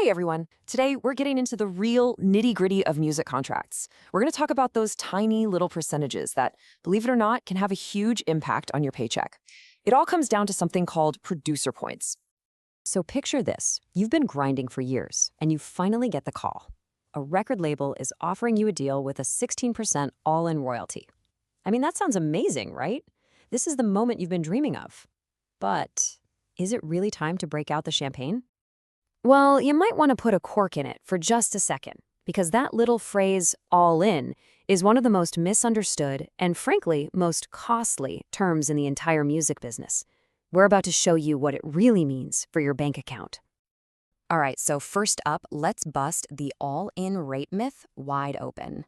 Hey everyone! Today we're getting into the real nitty-gritty of music contracts. We're going to talk about those tiny little percentages that, believe it or not, can have a huge impact on your paycheck. It all comes down to something called producer points. So picture this. You've been grinding for years, and you finally get the call. A record label is offering you a deal with a 16% all-in royalty. I mean, that sounds amazing, right? This is the moment you've been dreaming of. But is it really time to break out the champagne? Well, you might want to put a cork in it for just a second, because that little phrase, all in, is one of the most misunderstood and, frankly, most costly terms in the entire music business. We're about to show you what it really means for your bank account. All right, so first up, let's bust the all-in rate myth wide open.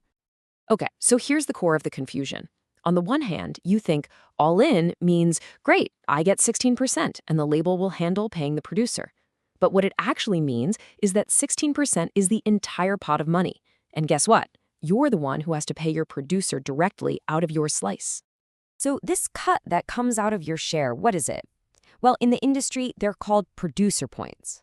Okay, so here's the core of the confusion. On the one hand, you think all in means, great, I get 16% and the label will handle paying the producer. But what it actually means is that 16% is the entire pot of money. And guess what? You're the one who has to pay your producer directly out of your slice. So this cut that comes out of your share, what is it? Well, in the industry, they're called producer points.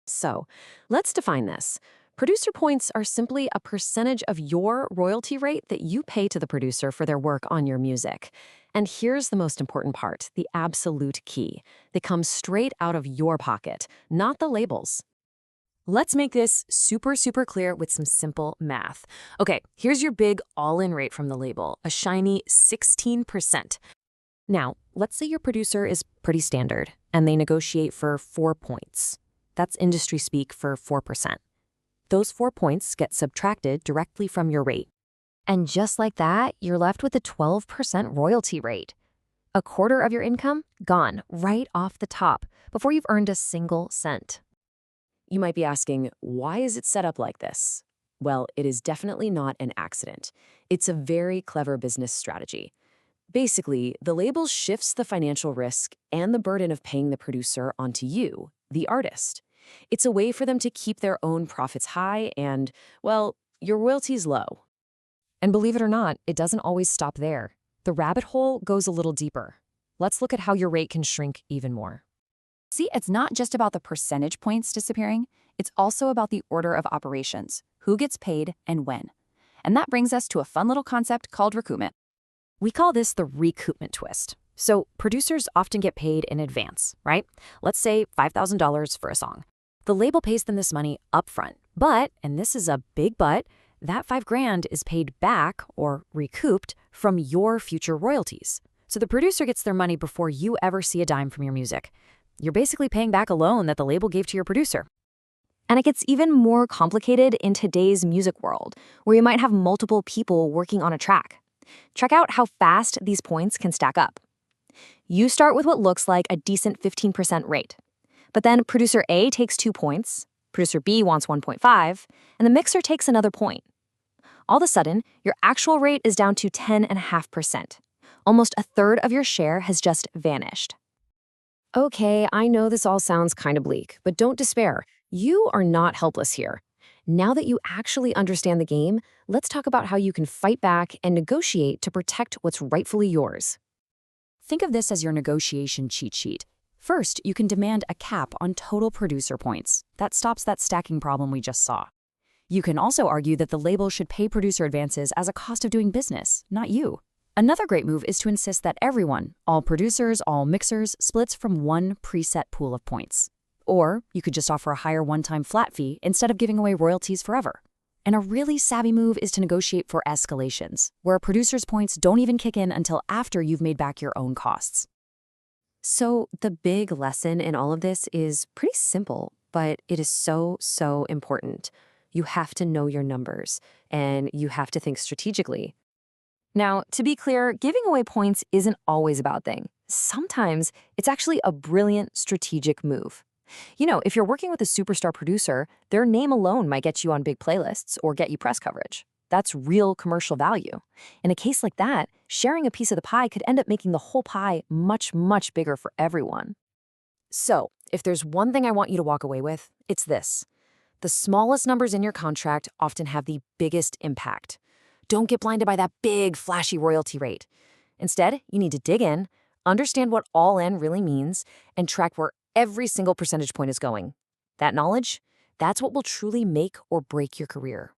So let's define this. Producer points are simply a percentage of your royalty rate that you pay to the producer for their work on your music. And here's the most important part, the absolute key. They come straight out of your pocket, not the labels. Let's make this super clear with some simple math. Okay, here's your big all-in rate from the label, a shiny 16%. Now, let's say your producer is pretty standard, and they negotiate for 4 points. That's industry speak for 4%. Those 4 points get subtracted directly from your rate. And just like that, you're left with a 12% royalty rate. A quarter of your income gone right off the top before you've earned a single cent. You might be asking, why is it set up like this? Well, it is definitely not an accident. It's a very clever business strategy. Basically, the label shifts the financial risk and the burden of paying the producer onto you, the artist. It's a way for them to keep their own profits high and, well, your royalties low. And believe it or not, it doesn't always stop there. The rabbit hole goes a little deeper. Let's look at how your rate can shrink even more. See, it's not just about the percentage points disappearing, it's also about the order of operations, who gets paid and when. And that brings us to a fun little concept called recoupment. We call this the recoupment twist. So producers often get paid in advance, right? Let's say $5,000 for a song. The label pays them this money upfront, but, and this is a big but, that $5,000 is paid back or recouped from your future royalties. So the producer gets their money before you ever see a dime from your music. You're basically paying back a loan that the label gave to your producer. And it gets even more complicated in today's music world, where you might have multiple people working on a track. Check out how fast these points can stack up. You start with what looks like a decent 15% rate. But then producer A takes 2 points, producer B wants 1.5, and the mixer takes another point. All of a sudden, your actual rate is down to 10.5%. Almost a third of your share has just vanished. Okay, I know this all sounds kind of bleak, but don't despair. You are not helpless here. Now that you actually understand the game, let's talk about how you can fight back and negotiate to protect what's rightfully yours. Think of this as your negotiation cheat sheet. First, you can demand a cap on total producer points. That stops that stacking problem we just saw. You can also argue that the label should pay producer advances as a cost of doing business, not you. Another great move is to insist that everyone, all producers, all mixers, splits from one preset pool of points. Or you could just offer a higher one-time flat fee instead of giving away royalties forever. And a really savvy move is to negotiate for escalations, where a producer's points don't even kick in until after you've made back your own costs. So the big lesson in all of this is pretty simple, but it is so important. You have to know your numbers, and you have to think strategically. Now, to be clear, giving away points isn't always a bad thing. Sometimes it's actually a brilliant strategic move. You know, if you're working with a superstar producer, their name alone might get you on big playlists or get you press coverage. That's real commercial value. In a case like that, sharing a piece of the pie could end up making the whole pie much bigger for everyone. So, if there's one thing I want you to walk away with, it's this. The smallest numbers in your contract often have the biggest impact. Don't get blinded by that big, flashy royalty rate. Instead, you need to dig in, understand what all in really means, and track where every single percentage point is going. That knowledge That's what will truly make or break your career.